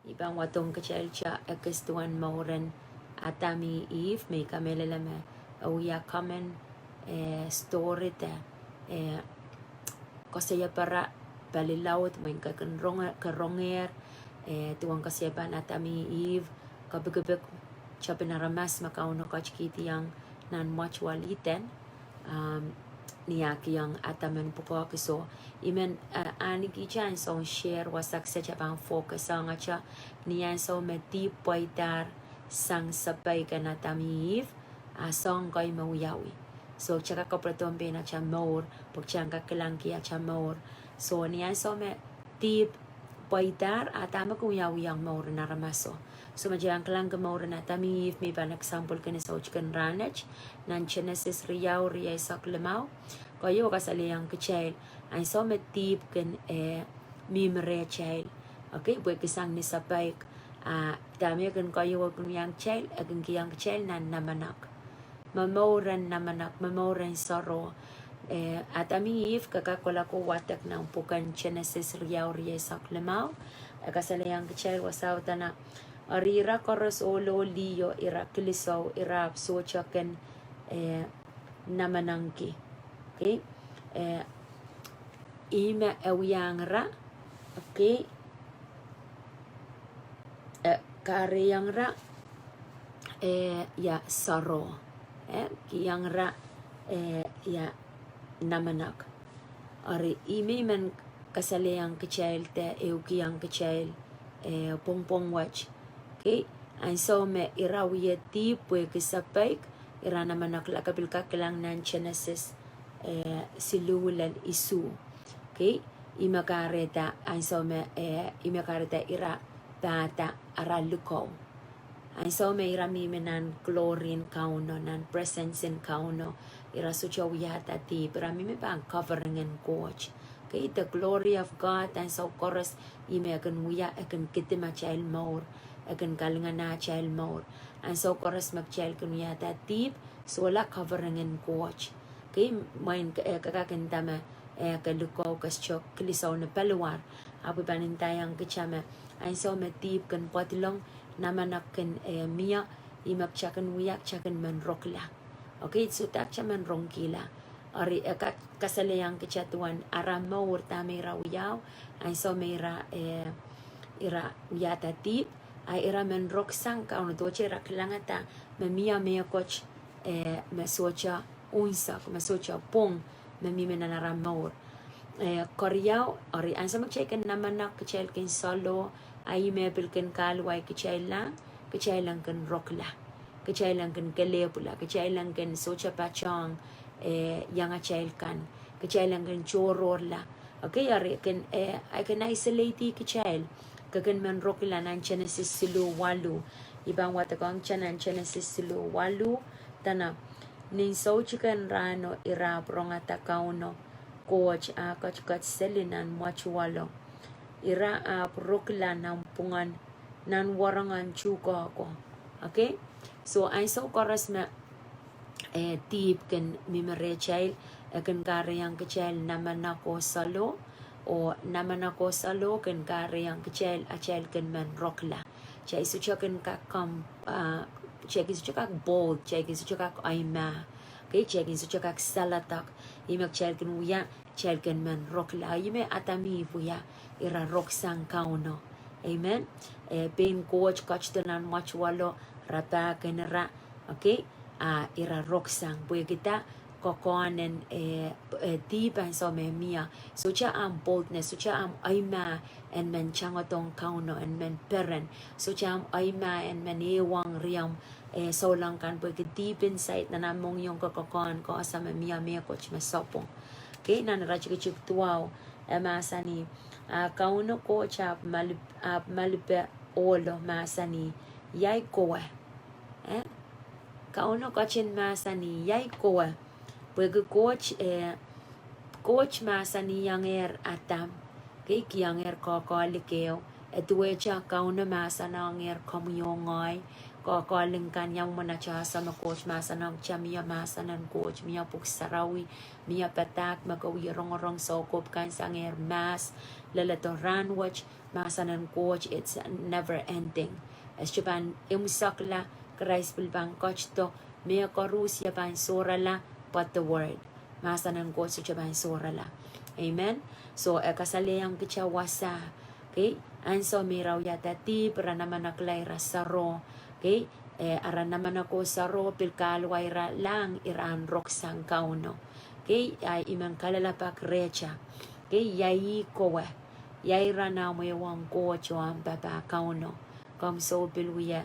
ibang watong kachel cha ekestuan mauren atami if may kamelelame uya kamen story te kasaya para balilawat may karonger tuwang kasaya pa natami if kabagabag cha pinaramas makauno kachkiti yang nan machwaliten niyaki yang atamen puko kiso imen ani ki chan so share wasak sa chapang focus ang acha niyan so meti poitar sang sapay kanatamiv asong koy mauyawi so chaka kopratombe na cha more pagchang kakilanki cha more so niyan so me tip poitar atama kuyawi yang more na ramaso so majang kalang more na tamiv may ban example kani so chicken ranch nan Genesis riyaw riyay saklemaw koyo kasali yang kecil ay so me tip kan mimre child okay buat kisang ni sapay dami kan koyo kun yang child agan kiyang child nan namenek mamoran namenek mamoran Saroh at amiv kakakola ko watak ng pukan Genesis riyaw riyay saklemaw kasali yang kecil wasaw tana arira koros olo liyo ira kilisaw ira sochaken namanangki okay ima ewiyangra okay kahrehiong ya Saroh kiyangra ya Namenek ari ime man kasali yang kecil te kiyang kecil pong watch okay and so me irawiya ti pwe kisapay ira Namenek lakabil kakilang nan Genesis silulal isu okay imakareta and so me imakareta ira bata araluko and so me ira miminan glory in Kauno nan presence in Kauno ira sucha wiahda ti pero mimi bang covering and coach okay the glory of God and so chorus ime akan wiya akan kitima child more akan kalingan na child more and so chorus mag child kun wiahda ti so wala covering and coach okay main kakakin tama kalukaw kasyok kilisaw na paluwar apo panintayang kachama and so me tip kan patilong Namenek kan miya imak chakan wiyak chakan man rokla okay so tak chaman rongkila ari kasalayang kachatuan aramaw tami rawiyaw and so mayra ira wiahda tip ay ira man roksang kauno doche raklangata mamiya meya coach masocha unsak masocha pong mamimena naramaw koryaw ari ang sa magchekan Namenek kachel kin solo ay mebel kan kalway kachailang kan rokla kachailang kan kalepula kachailang kan socha pachang yang achail kan kachailang kan chororla okay ari kan ay kan isolate kachail kagan man rokla nan Genesis silo walu ibang watakang chanan Genesis silo walu tana nin socha kan rano ira prongata Kauno coach kachkat selinan machualo ira Rukula ng pungan nan warangan chuko ako okay so ay so koras na tip kan mimere child kan kahrehiong kecil Namenek salo o Namenek salo kan kahrehiong kecil child kan man Rukula chay isu kan kakam chay isu kak bold chay isu kak ahmw okay chay isu kak salatak imak child kan wiya child kan man Rukula yume atami buya ira roksang Kauno amen pain coach tanan machwalo rata kenera okay ira roksang buya kita kokonen tipan so me mia so cha am boldness so cha am ahmw and men changotong Kauno and men peren so cha am ahmw and men ewang riam so lang kan buya deep inside na namong yung kokokon ko sa me mia coach masopong okay nan rachik tuaw masani Kauno ko chap malipe olo masani yay kowe Kauno ko chin masani yay kowe pwede coach masani yang atam kay kiyang kokolikeo etuwecha Kauno masana ang kamuyongay kokolingkan yang manacha sa coach masanang chamia masanan coach miya puksarawi miya patak magawirong sokop kan sa mas lalato ranwach masanan coach it's never ending es chupan imsakla Christ bilbang coach to me korus ya ban sorala but the word masanan coach chupan sorala amen so kasaleyang kicha wasa okay and so miraw yata ti para naman naklaira Saroh okay ara naman ako Saroh pilkalwaira lang iran roksang Kauno okay ay imang kalalapak recha okay yai kowe yai rana mo yung ko chuan baba Kauno kom so pilwiya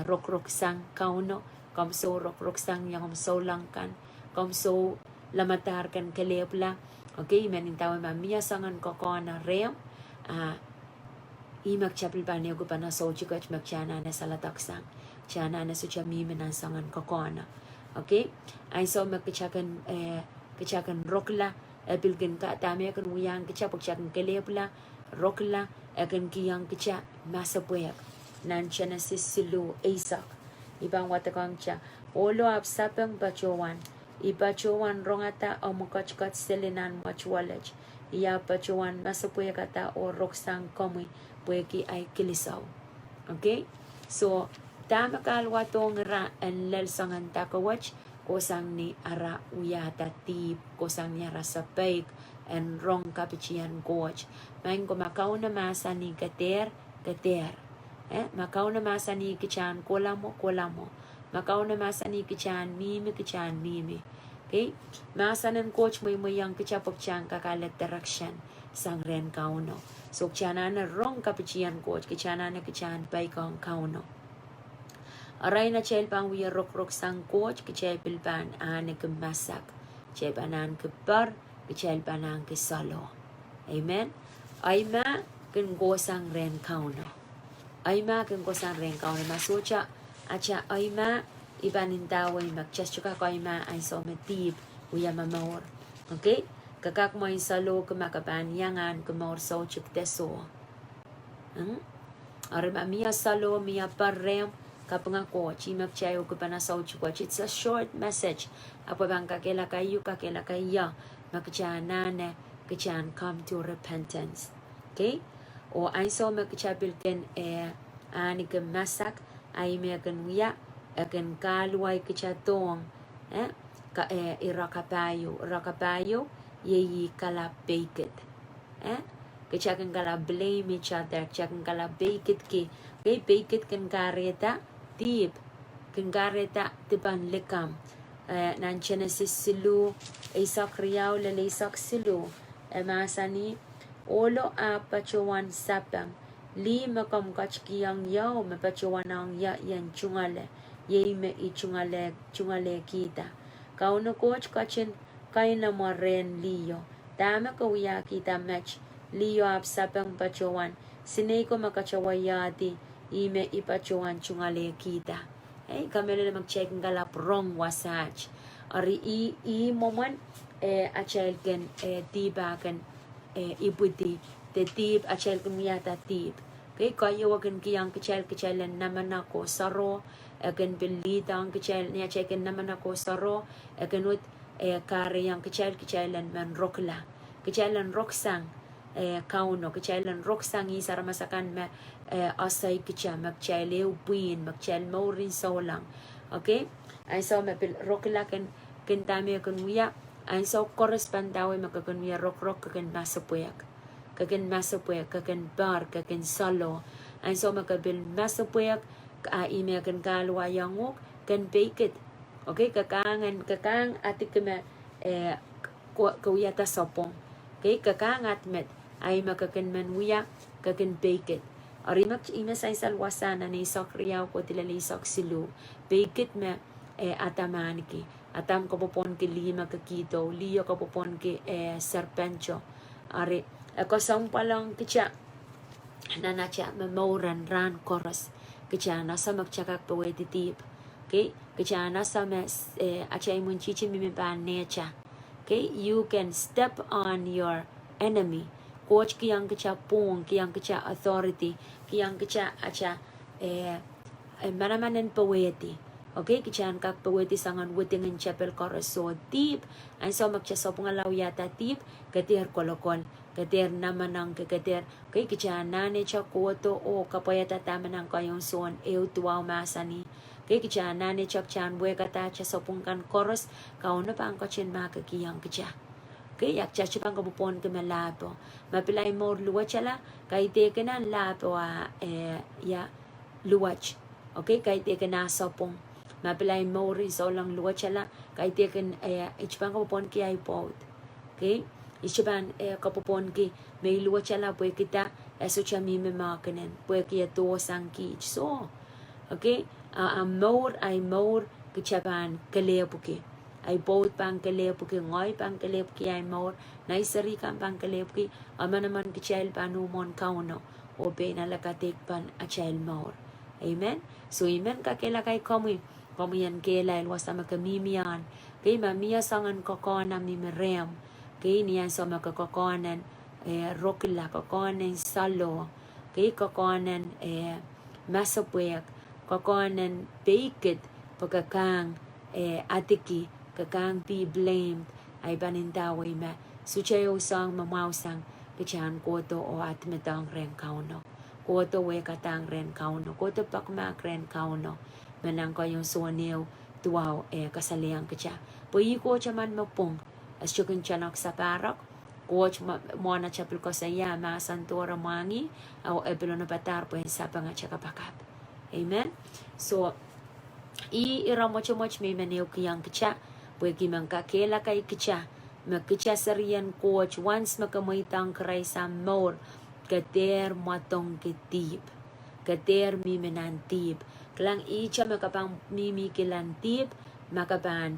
roksang Kauno kom so roksang yang kom so langkan kom so lamatar kan kelebla okay menintaw mamia sangan kokona rem imak chapel banyo ko pa na so chikach magchana na salataksang chana na sucha mimenan sangan kokona okay ay so magkichakan kichakan rokla bilgin ka tame kan wiyang kicha pagchakan kelebla rokla akan kiyang kicha masapwek nan Genesis silu Isaac ibang watakang cha olo sapwung bachowan ibachowan rongata o mukachkat selinan machwalaj iya bachowan masapwek ata o roksang koamwi pweki ay kilisaw okay so tama kalwa tong ra en lel sangan takawach kosang ni ara wiahda tip kosang ni ara sapay en rong kapichian goch main ko Kauno masa ni kater Kauno masa ni kichan kolamo Kauno masa ni kichan mimi okay masa nan coach mo yang kichapok chang kakalet direction sang ren Kauno so kichana na rong kapichian coach kichana na kichan bay kong Kauno aray na chel pang wiya rok sang coach kichel pilpan ane ke masak chel panan ke bar kichel panan ke Saroh amen ay ma ken go sang ren Kauno ay ma ken go sang ren Kauno masucha acha ay ma ibanin taway magchachuka ko ay ma ay so metib wiya mamor okay kakak mo yung Saroh kumakabanyangan kumor so chuk teso aray ma miya Saroh miya parem kapangako chimak chayo ko pa na sa it's a short message apabang kakela kayo makchanane kachan come to repentance okay o ay so makchabilken ani ke masak ay mekan wiya akan kalway kachatong irakapayo yeyi kala baked kachakan kala blame each other kachakan kala baked ki baked kan kareta tip kengareta tiban lekam nan Genesis silu Isaac riyaw lele Isaac silu masani olo pachuan sapang li makam kachkiyang yaw mapachuan ang yan chungale yey me chungale kita Kauno coach kachin kay na maren liyo dama kawiya kita match liyo sapang pachuan sinay ko makachawayati ime ipachuan chungale kita kami na mag-check ng galap wrong wasach ari moment achel gen tiba kan ipwidi te tip achel kan miyata tip okay kayo wagan kiyang kichel naman ako Saroh akan bilitang kichel niya checken naman ako Saroh akan ut kahrehiong kichelan man rokla kichelan roksang Kauno kichelan roksang isara masakan ma asay kicha magchelew buin magchel mo rin so lang okay ay so mapil Rukula Gen kentami kun wiya ay so correspondawe makakun wiya rok kakan masapwek kakan bar kakan Saroh ay so makabil masapwek ime kan kalwa yangok kan baked okay kakang atik kema kuya ta sapwung okay kakang atmet ay makakan man wiya kakan baked arimak ime sa salwasana ni Isaac riyaw ko tilala Isaac silu baked me atamaniki atam ko popon ki lima kakito liyo ko popon ki serpencho ari ako sampalang kicha nanacha mamoran ran koros kicha nasa magchakak pawede tip okay kicha nasa achay mun chichi mimipan necha okay you can step on your enemy coach kiyang kicha pung kiyang kicha authority kiyang kicha acha manamanan pawede okay kichan kak pawede sangan wuting in chapel koros so tip ang so magcha so pangalaw yata tip katir kolokol kader namanang kader kay kijanane cha koto o kapayata tamanang kayong son tuaw masani kay kijanane cha chan wehkada cha sapwung koaros Kauno pa ang kachin mahkekihong kaya kay yak cha pang kapupon ka malabo mapilay mo luwachala kay teke na labo ya luwach okay kay teke na sapwung mapilay mo riso lang luwachala kay teke ichpang kapupon ki ay pot okay ichiban kapupon ki may luwachala wehkada eso cha mime makanen wehkada dosang ki so okay more ay more kichaban kalapw ki ay boat pang kalapw ki ngoy pang kalapw ki ay more naisari kan pang kalapw ki ama naman kichel panumon Kauno o benalakatik pan a child more amen so amen kakela kay koamwi yan kela ilwasa makamimian kay mamia sangan kokona mimerem kay niyan sa makakokonan Rukula kokonan Saroh kay kokonan masapwek kokonan baked pagkakang atiki kakang be blamed ay banintaway ma suchayo sang mamawsang kachan koto o atmetang ren Kauno koto wehkadang ren Kauno koto pakmak ren Kauno manang kayong suaniw tuaw kasaliang kacha pui ko chaman mapung as chukin chanak sa parak coach mo na chapel ko sa iya masantora mangi o ebelo na batar po sa pangachakapakap amen so iramo-chomoch may maniw kiyang kicha pwede kakela kay kicha magkicha sariyan coach once makamoitang karay sa more kader matong kitip kader mimenantip klang icha makapang mimikilantip makaban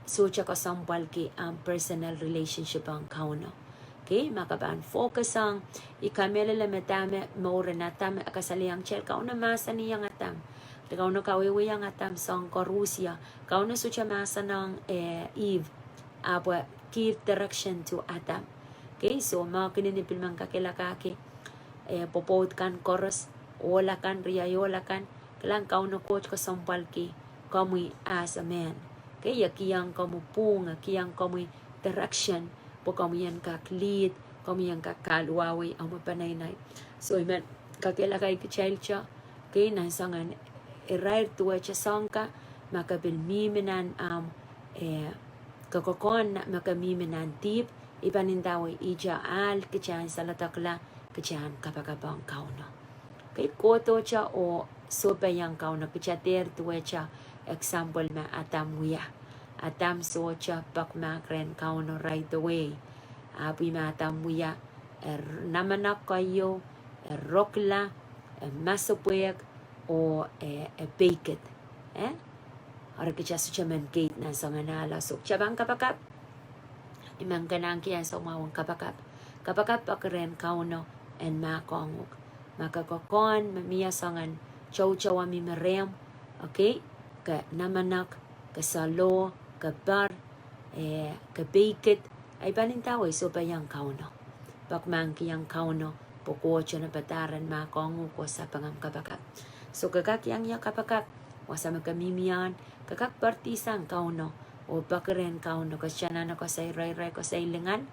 sucha kasampal ki ang personal relationship ang Kauno okay makaban focus ang ikamela matame more na tame akasaliang chel Kauno masa niyang atam Kauno kawiwi ang atam sang Russia Kauno sucha masa ng Eve give direction to Adam okay so mga kininipil mang kakilakaki popot kan koaros ola kan riayola kan kailang Kauno coach kasampal ki koamwi as a man kaya kiyang kamupung kiyang koamwi direction po koamwi yan kaklead koamwi yan kakalwawi ang mapanaynay so amen kakilakay kichel cha kaya nasangan irair tuwa cha sangka makabilmiminan kakokon makamiminan tip ipanindaway ija al kichan salatakla kichan kapakabang Kauno kay koto cha o sobayang Kauno kichater tuwa cha example ma ahmw atam so cha pakmak ren Kauno right away api ma ahmw namenek kayo Rukula masapwek o baked Ora kicha sucha man gate na sa nganala so chabang kapakap imang kanang kiyan sa umawang kapakap pakren Kauno and makongok makakokon mamiya sangan chow mi merem okay ka Namenek ka Saroh ka bar ka baked ay panintaway so bayang Kauno pakmang kiyang Kauno pokocho na pataran makongok ko sa pangam kapakap so kakakyang ya kapakap wasa makamimian kakak partisang Kauno o bakren Kauno kasyana na ko sa ray ko sa ilingan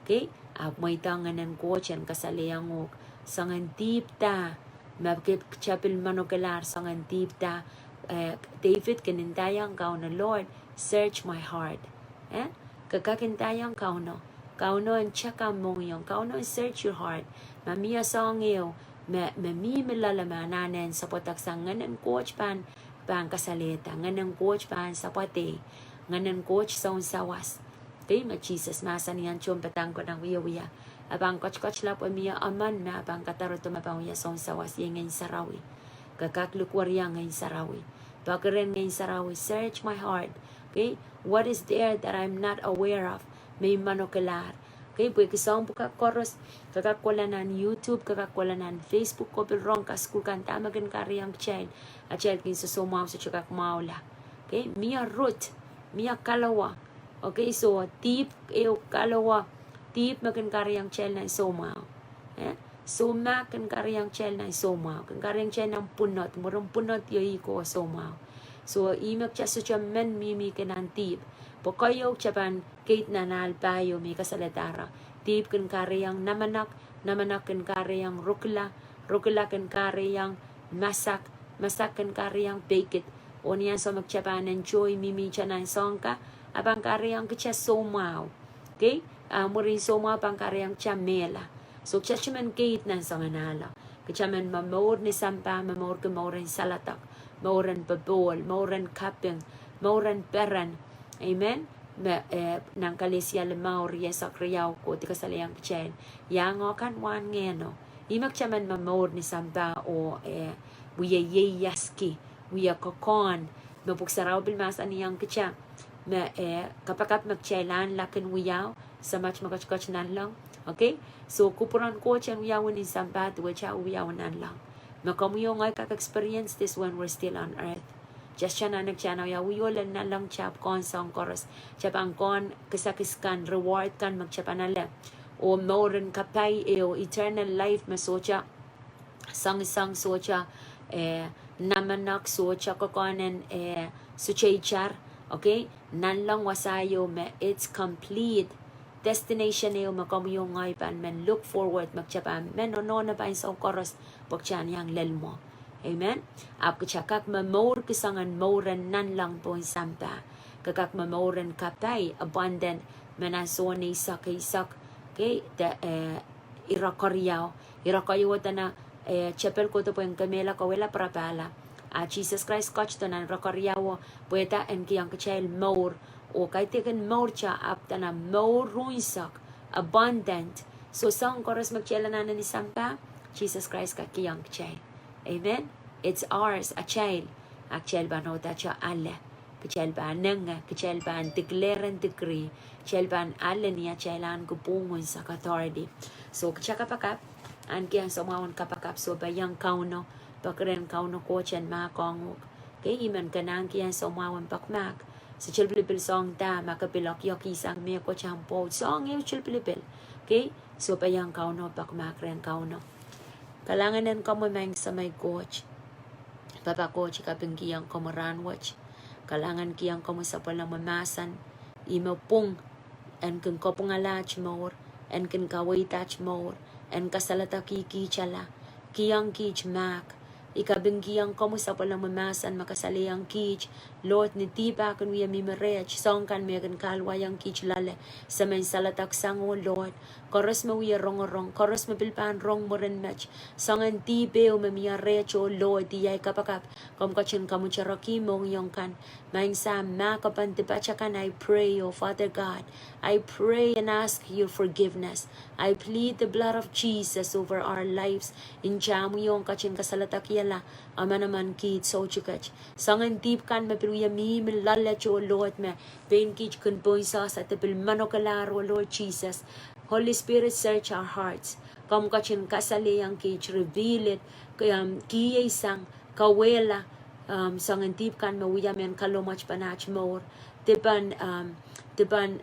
okay may tanganan ko chan kasaliangok sangan tipta mabkip chapel manogalar sangan tipta David kinintayang Kauno Lord search my heart kakakintayang Kauno ang chaka mong yung Kauno search your heart mamiya sangyo mamimilalamananen sa potaksang nganan coach pan kasalita nganan coach pan sa pati nganan coach sa unsawas kay Jesus masan yan chum petang ko ng wiya abang coach la po miya aman na abang kataro tumapang ya sa unsawas yung sarawi kakaklukwar yang ngayon sarawi bakren ngayon sarawi search my heart okay what is there that I'm not aware of may manokelar okay pwede kisang buka koros kakakwalanan YouTube kakakwalanan Facebook ko bilrong kaskukan tamagan kariyang child at child kin susumaw sa chukak maula okay miya root miya kalawa okay so tip kalawa tip magan kariyang child na sumaw suma kan kariyang child na sumaw kan kariyang child ng punot murong punot yoy ko sumaw so imak cha so cha men mimi kenan tip Pokoyo chapan kate na nalpayo may kasalatara. Dihp kin kahrehiong Namenek, Namenek kin kahrehiong Rukula, Rukula kin kahrehiong Masak, Masak kin kahrehiong Bakit. O niyan so magtsapan ng joy, mimi siya ng songka, abang kahrehiong kitsa somaw. Okay? Murin somaw pang kahrehiong siya mela. So kitsa siya man gate ng songanala. Kitsa man mamor ni sampa, mamor ka maurin salatak, maurin babol, maurin kapeng, maurin peran. Amen? Nang kalisya lemaw riya sa kriyaw ko, tika salayang kitchen. Yang o kan wan ngeno. Imak siya man mamor ni sampa o wiya yeyaski, wiya kokon, mapuksaraw bilmas aniyang kitsa. Kapag magchailan lakin wiyaw, sa match magkachkach nan lang. Okay? So, kupuran ko siya wiyawan ni sampa, tuwa siya wiyawan nan lang. Makamuyo nga kak-experience this when we're still on earth. Just siya na nagsiya na wiyolan na lang siya konsang koros. Siya pang kon kisakiskan, reward kan magsiyapanala. O maurin kapay o eternal life masocha. Sang-sang socha Namenek socha kokonen suchaychar. Okay? Nan lang wasayo it's complete. Destination niyo makamuyo ngay pan men look forward magsiyapan. Men no na pa sa koros pagsiyan yang lelmo. Amen. Ap kachakak mamor kisangan moran nan lang po sampa. Kakak mamoran kapay abundant manasoni isak. Okay, irakoryaw na chapel ko to po yung kamela kawela parapala. Jesus Christ coach to nan rakoryaw puweta en kiyang kachayl more o kay tikan more cha ap na more ruinsak abundant. So sang koros magchela na ni sampa Jesus Christ kakiyang kachayl. Amen. It's ours, a child. A child ba no tacho alle. Kachel ba nanga, kachel ba declare and decree. Kachel ba alle niya chailan kupungon sa authority. So kachaka pakap, an kiyang sumawan kapakap so bayang Kauno, pakren Kauno ko chen mahkekihong. Kay iman kanang kiyang sumawan pakmak. Sa chilpilipil song ta, makapilok yok isang me ko champo. Song yung chilpilipil. Okay? So bayang Kauno pakmak ren Kauno. Kalanganan ko mamang sa may coach. Papa coach kaping kiyang kamaranwach. Kalangan kiyang kamo sa palang mamasan. Imo pung. En kin kopong alach more. En kin kaway touch more. En kasalata kiki chala. Kiyang kich mak. Ikabing kiyang kamo sa palang mamasan makasaliyang kich. Lord ni tiba kan wiya mimarech. Song kan megan kalwayang kich lale. Sa may salatak sango Lord. Koros mawiya rong. Koros mabilpan rong moren match. Songan tibe o mamiya recho Lord. Diyay kapakap. Kom kachin kamucharaki mong yung kan. Maing sa makapan tipachakan. I pray, O Father God. I pray and ask your forgiveness. I plead the blood of Jesus over our lives. Injamu yung kachin kasalatak yala. Ama naman kit so chukach. Songan tip kan mapiruya mi milalacho Lord me. Pain kich kun poinsa sa tapil manokalaro Lord Jesus. Holy Spirit, search our hearts. Kam kachin kasali ang kich, reveal it. Kiyaysang kawela. Sangantip kan mawiyamen kalomach panach more. Tiban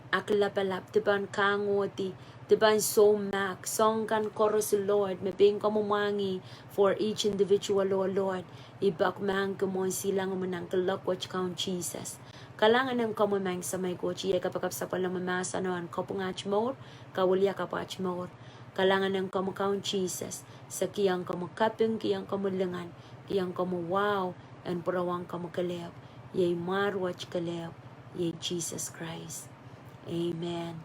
aklapalap. Tiban kangoti. Tiban somak. Song kan koros Lord. Maping kamumangi for each individual, O Lord. Ibakmang kumon silang manang kalakwach count Jesus. Kalangan ng kamamang sa may kochi ay kapag sa palamamasa noan kapungach more, kawalya kapach more. Kalangan ng kamukhaon Jesus sa kiyang kamukaping, kiyang kamulangan, kiyang kamuwaw, and purawang kamukalew. Yay marwach kalew, yay Jesus Christ. Amen.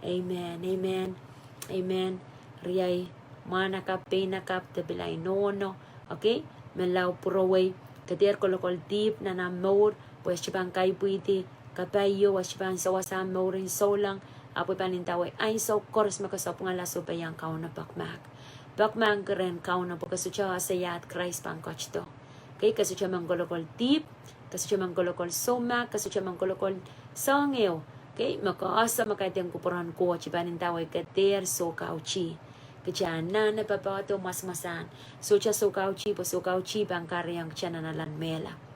Amen. Amen. Amen. Riyay manakap, pinakap, tabilay nono. Okay? Malaw puraway. Kadir kolokol deep na namor. Pues chibang kay puiti kapayo was chibang sawasam mo rin solang apoy panintaway ay so koros makasop nga laso bayang Kauno bakmak ren Kauno pagkasutya sayat Christ pang coach to. Okay, kasutya manggolokol tip, kasutya manggolokol soma, kasutya manggolokol songeo. Okay, makaasa makatiyang kupuran ko chibanintaway kater so kauchi. Kaya na napapato mas-masan. So siya so kauchi po so kauchi bang karyang siya na nalanmela.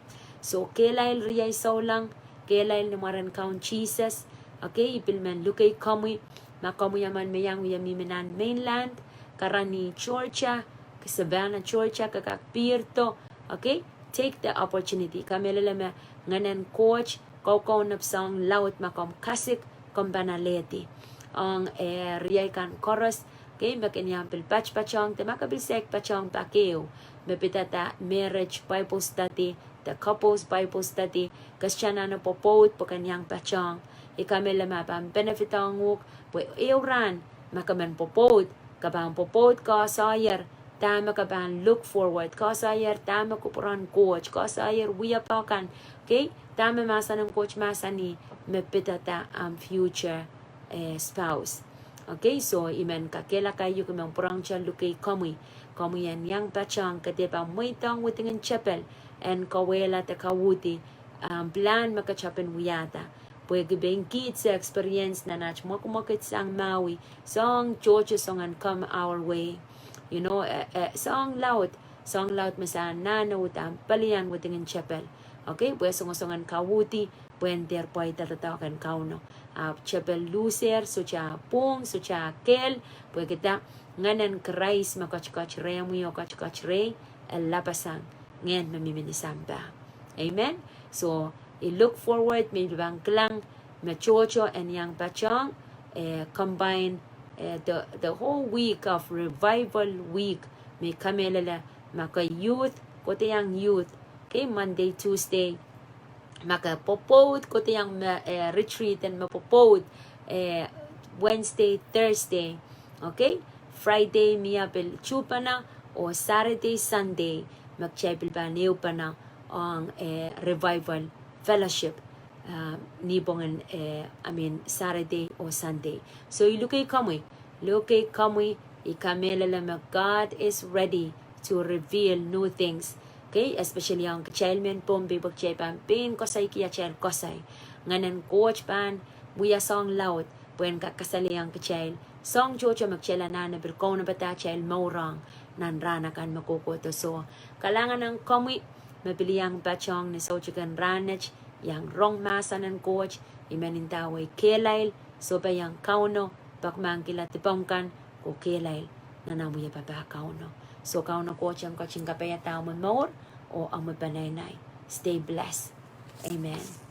So, kailail riyay saulang, kailail numaran count Jesus, okay, ipilman lukay kamoy, makamoy yaman mayang yamiminan mainland, karani Georgia, kasabana Georgia, kakakpirto, okay, take the opportunity. Kami lalama nganan coach, kaukaw napsang laut makam kasik, kambanaleti. ang riyay kan koaros, okay, makanyang pilpach pachong, te makabilsek pachong pakeo, mapitata marriage Bible study, the couples Bible study, kasyana na popot po kanyang pachong, ikamela mapang benefit ang wuk, po euran, makaman popot, kabang popot ka sayar, tama ka bang look forward, ka sayar, tama ko puran coach, ka sayar, wiyapakan, okay, tama masa ng coach masa ni, mapitata ang future spouse. Okay, so iman kakela kayo kumang purang siya lukay kamwi yan yang pachang katipa muitang witingan chapel and kawela ta kawuti plan makachapen wiahda pwede bang kids experience na nach mo kumakit sa mawi song church song and come our way, you know, song loud masan na utam palian witingan chapel. Okay, pues songan kawuti puenter poy tatatawakan Kauno. Chapel lucer, sucha pung, sucha kel, pues kita nganan Christ makachkach re mo yo kachkach re lapasang ngen mamiminisamba. Amen. So I look forward may bang klang machocho and yang pachong combine the whole week of revival week may kamelala maka youth kote yang youth. Okay, Monday, Tuesday, makapopod ko tiyang retreat and mapopod Wednesday, Thursday, okay? Friday, miyapil chupa na o Saturday, Sunday, magchepil pa niyo pa na ang revival fellowship nibongan Saturday o Sunday. So ilukay kamwi, ikamela lang God is ready to reveal new things. Okay, especially ang chelmen pom bibag chepan pin kosay kiya chel kosay nganan coach pan buya song laut buen kakasali ang kachel song jojo magchela na Kauno bata chel maurang nan rana kan makukuto. So kalangan ng kamwi mabili ang bachong ni sojugan ranach yang rong masa ng coach imanintaway kelail so ba yang Kauno bakmang kilatipongkan ko kelail na namuya pa Kauno. So Kauno coach ang coaching kapaya tao mo more o ang mapanay. Stay blessed. Amen.